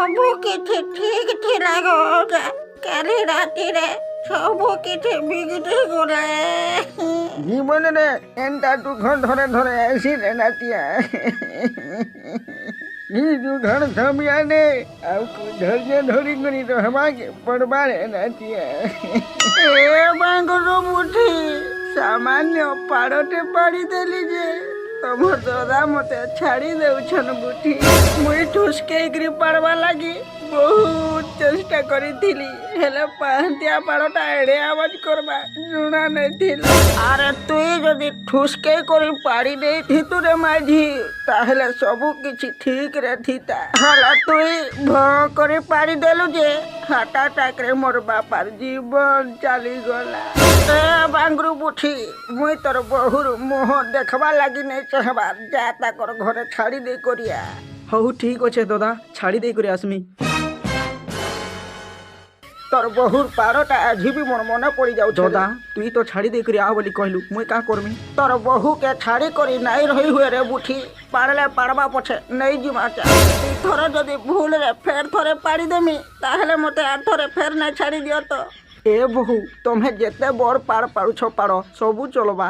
ସବୁ କିଛି ଠିକ୍ ଥିଲା ଗୋ କାଲି ରାତିରେ ସବୁ କିଛି ବିଗିଡ଼ି ଗଲା জীবনে এনটা দুঃখ ধরে ধরে আসিলে নাতিয়া দুঃখ সমিয়ানে ଆଉ ଧୈର୍ଯ୍ୟ ଧରିକରି ରହିବାକେ ପଡ଼ବାରେ ନାତିଆ ଏ ବାଙ୍ଗର ମୁଠି ସାମାନ୍ୟ ପାଡ଼ଟେ ପାଡ଼ିଦେଲି ଯେ ତମ ଦାଦା ମତେ ଛାଡ଼ି ଦେଉଛନ୍ ବୁଠି ମୁଇଁ ଠୁସ୍କେଇକିରି ପାଡ଼ବା ଲାଗି ବହୁତ ଚେଷ୍ଟା କରିଥିଲି ହେଲେ ପାହାନ୍ତିଆ ପାଡ଼ଟା ଏଡ଼େ ଆବାଜ କରବା ଜଣା ନାଇଥିଲା ଆରେ ତୁଇ ଯଦି ଠୁସ୍କେଇ କରି ପାଡ଼ି ଦେଇଥିତୁ ରେ ମାଝି ତାହେଲେ ସବୁ କିଛି ଠିକରେ ଥିତା ହେଲା ତୁଇ ଭ କରି ପାଡ଼ି ଦେଲୁ ଯେ ହାର୍ଟ ଆଟାକରେ ମୋର ବାପାର ଜୀବନ ଚାଲିଗଲା ଏ ବାଙ୍ଗରୁ ବୁଠି ମୁଇଁ ତୋର ବହୁରୁ ମୁହଁ ଦେଖବା ଲାଗି ନେଇ ଚାହବାର ଯା ତାକର ଘରେ ଛାଡ଼ି ଦେଇ କରିଆ ହଉ ଠିକ୍ ଅଛେ ଦାଦା ଛାଡ଼ି ଦେଇକରି ଆସମି তোর বহুর পাড়টা আজ বি মোর মনে পড়ি যাଉଛି দাদা তুই তো ছাড়ি ଦେଇକରି ଆ ବୋଲି କହିଲୁ ମୁଇଁ କାଁ କରମି তোর বহুকে ছাড়ি করি নাই রহি হুয়ে রে বুঠি পাড়লে পাড়বা পছে নেই জিমা চা থর যদি ভুলরে ফের থরে পাড়ি দেমি তাহলে মতে আর থরে ফের নাই ছাড়ি দিও তো ଏ ବୋହୁ ତମେ ଯେତେ ବଡ଼ ପାଡ଼ ପାରୁଛ ପାଡ଼ ସବୁ ଚଲବା